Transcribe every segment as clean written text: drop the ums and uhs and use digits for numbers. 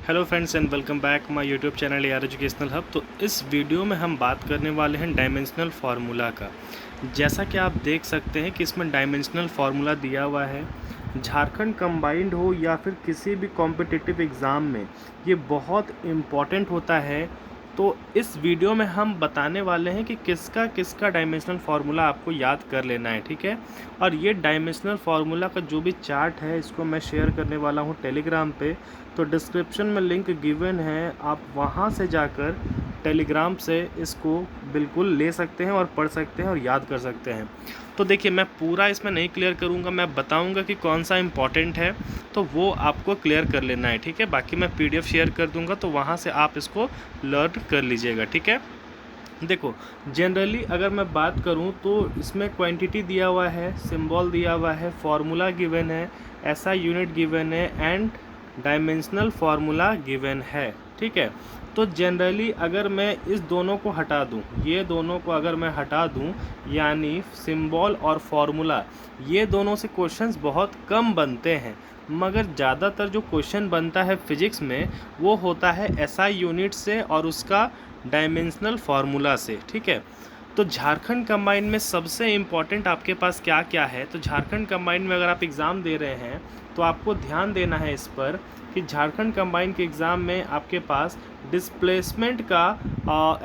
Hello friends and welcome back my YouTube channel AR educational hub. तो इस video में हम बात करने वाले हैं डायमेंशनल फार्मूला का। जैसा कि आप देख सकते हैं कि इसमें डायमेंशनल फार्मूला दिया हुआ है। झारखंड कंबाइंड हो या फिर किसी भी कॉम्पिटिटिव एग्ज़ाम में ये बहुत इम्पॉर्टेंट होता है। तो इस वीडियो में हम बताने वाले हैं कि किसका किसका डायमेंशनल फार्मूला आपको याद कर लेना है, ठीक है। और ये डायमेंशनल फार्मूला का जो भी चार्ट है इसको मैं शेयर करने वाला हूँ टेलीग्राम पे। तो डिस्क्रिप्शन में लिंक गिवन है, आप वहाँ से जाकर टेलीग्राम से इसको बिल्कुल ले सकते हैं और पढ़ सकते हैं और याद कर सकते हैं। तो देखिए, मैं पूरा इसमें नहीं क्लियर करूँगा, मैं बताऊँगा कि कौन सा इम्पॉर्टेंट है, तो वो आपको क्लियर कर लेना है, ठीक है। बाकी मैं PDF शेयर कर दूँगा, तो वहाँ से आप इसको लर्न कर लीजिएगा, ठीक है। देखो, जनरली अगर मैं बात करूं तो इसमें क्वांटिटी दिया हुआ है, सिंबल दिया हुआ है, फार्मूला गिवन है, SI यूनिट गिवन है एंड डायमेंशनल फार्मूला गिवन है, ठीक है। तो जनरली अगर मैं इस दोनों को हटा दूं, ये दोनों को अगर मैं हटा दूं, यानी सिंबल और फार्मूला, ये दोनों से क्वेश्चंस बहुत कम बनते हैं। मगर ज़्यादातर जो क्वेश्चन बनता है फिजिक्स में वो होता है SI यूनिट से और उसका डायमेंशनल फार्मूला से, ठीक है। तो झारखंड कंबाइंड में सबसे इम्पॉर्टेंट आपके पास क्या क्या है, तो झारखंड कंबाइंड में अगर आप एग्ज़ाम दे रहे हैं तो आपको ध्यान देना है इस पर कि झारखंड कंबाइंड के एग्ज़ाम में आपके पास डिस्प्लेसमेंट का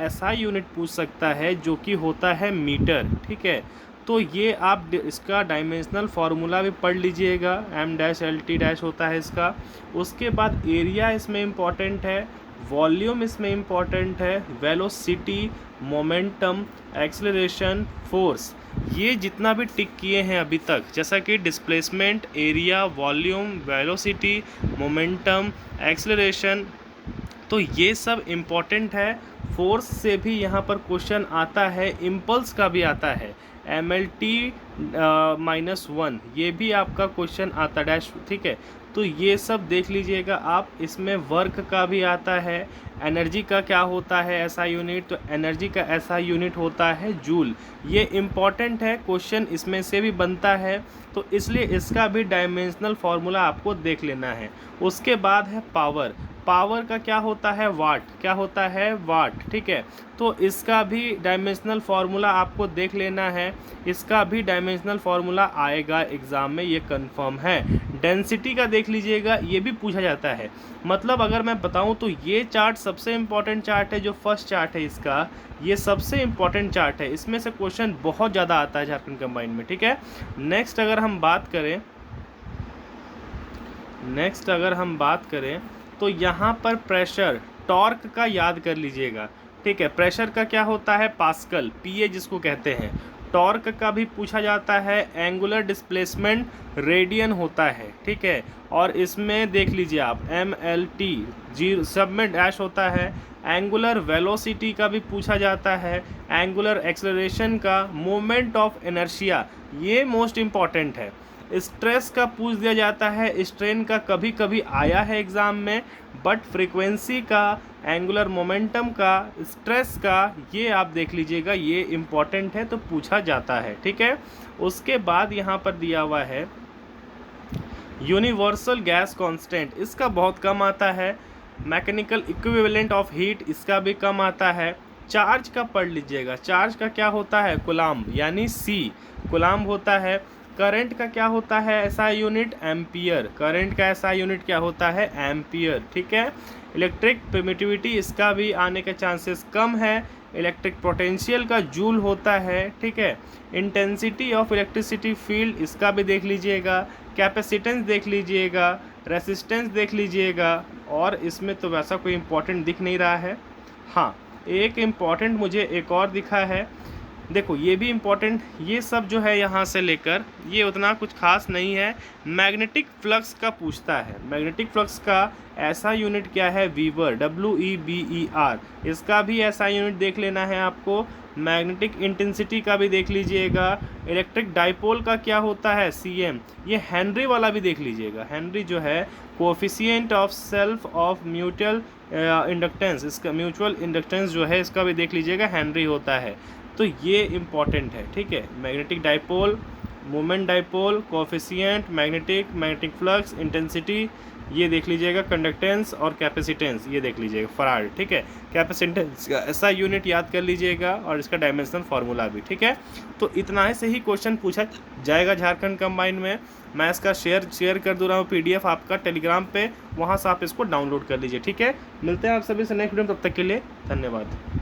SI यूनिट पूछ सकता है, जो कि होता है मीटर, ठीक है। तो ये आप इसका डायमेंशनल फार्मूला भी पढ़ लीजिएगा, M-LT- होता है इसका। उसके बाद एरिया इसमें इम्पॉर्टेंट है, वॉल्यूम इसमें इम्पॉर्टेंट है, वेलोसिटी, मोमेंटम, एक्सेलरेशन, फोर्स, ये जितना भी टिक किए हैं अभी तक, जैसा कि displacement, area, volume, velocity, momentum, acceleration, तो ये सब इम्पॉर्टेंट है। फोर्स से भी यहाँ पर क्वेश्चन आता है, इम्पल्स का भी आता है, MLT-1, ये भी आपका क्वेश्चन आता है डैश, ठीक है। तो ये सब देख लीजिएगा आप। इसमें वर्क का भी आता है, एनर्जी का क्या होता है SI यूनिट, तो एनर्जी का SI यूनिट होता है जूल। ये इम्पॉर्टेंट है, क्वेश्चन इसमें से भी बनता है, तो इसलिए इसका भी डायमेंशनल फार्मूला आपको देख लेना है। उसके बाद है पावर। पावर का क्या होता है, वाट, क्या होता है, वाट, ठीक है। तो इसका भी डायमेंशनल फार्मूला आपको देख लेना है, इसका भी डायमेंशनल फार्मूला आएगा एग्ज़ाम में, ये कंफर्म है। डेंसिटी का देख लीजिएगा, ये भी पूछा जाता है। मतलब अगर मैं बताऊं तो ये चार्ट सबसे इम्पॉर्टेंट चार्ट है, जो फर्स्ट चार्ट है इसका, ये सबसे इम्पॉर्टेंट चार्ट है। इसमें से क्वेश्चन बहुत ज़्यादा आता है झारखंड कंबाइंड में, ठीक है। नेक्स्ट अगर हम बात करें तो यहाँ पर प्रेशर, टॉर्क का याद कर लीजिएगा, ठीक है। प्रेशर का क्या होता है, पास्कल, PA जिसको कहते हैं। टॉर्क का भी पूछा जाता है, एंगुलर डिस्प्लेसमेंट रेडियन होता है, ठीक है। और इसमें देख लीजिए आप, MLT, जी सब में डैश होता है। एंगुलर वेलोसिटी का भी पूछा जाता है, एंगुलर एक्सेलरेशन का, मोमेंट ऑफ इनर्शिया, ये मोस्ट इम्पॉर्टेंट है। स्ट्रेस का पूछ दिया जाता है, स्ट्रेन का कभी कभी आया है एग्ज़ाम में, बट फ्रीक्वेंसी का, एंगुलर मोमेंटम का, स्ट्रेस का, ये आप देख लीजिएगा, ये इम्पॉर्टेंट है, तो पूछा जाता है, ठीक है। उसके बाद यहाँ पर दिया हुआ है यूनिवर्सल गैस कांस्टेंट, इसका बहुत कम आता है। मैकेनिकल इक्विवेलेंट ऑफ हीट, इसका भी कम आता है। चार्ज का पढ़ लीजिएगा, चार्ज का क्या होता है, कूलाम्ब, यानी C कूलाम्ब होता है। करंट का क्या होता है SI यूनिट, एम्पियर, करंट का SI यूनिट क्या होता है, एम्पियर, ठीक है। इलेक्ट्रिक परमिटिविटी, इसका भी आने के चांसेस कम है। इलेक्ट्रिक पोटेंशियल का जूल होता है, ठीक है। इंटेंसिटी ऑफ इलेक्ट्रिसिटी फील्ड, इसका भी देख लीजिएगा। कैपेसिटेंस देख लीजिएगा, रेसिस्टेंस देख लीजिएगा। और इसमें तो वैसा कोई इम्पोर्टेंट दिख नहीं रहा है। हाँ, एक इम्पॉर्टेंट मुझे एक और दिखा है, देखो ये भी इम्पॉर्टेंट, ये सब जो है यहाँ से लेकर ये उतना कुछ खास नहीं है। मैग्नेटिक फ्लक्स का पूछता है, मैग्नेटिक फ्लक्स का ऐसा यूनिट क्या है, वीवर, WEBER, इसका भी ऐसा यूनिट देख लेना है आपको। मैग्नेटिक इंटेंसिटी का भी देख लीजिएगा। इलेक्ट्रिक डाइपोल का क्या होता है, CM, ये हेनरी वाला भी देख लीजिएगा। हेनरी जो है coefficient of self of mutual inductance, इसका म्यूचुअल इंडक्टेंस जो है इसका भी देख लीजिएगा, हेनरी होता है। तो ये इम्पॉर्टेंट है, ठीक है। Magnetic dipole, moment dipole, coefficient, magnetic flux, intensity, ये देख लीजिएगा कंडक्टेंस और कैपेसिटेंस, ये देख लीजिएगा फराड, ठीक है। कैपेसिटेंस का ऐसा यूनिट याद कर लीजिएगा और इसका डायमेंशनल फार्मूला भी, ठीक है। तो इतना से ही क्वेश्चन पूछा जाएगा झारखंड कंबाइन में। मैं इसका शेयर कर दूँ रहा हूँ PDF आपका टेलीग्राम पे, वहाँ से आप इसको डाउनलोड कर लीजिए, ठीक है। मिलते हैं आप सभी से नेक्स्ट वीडियो में, तब तक के लिए धन्यवाद।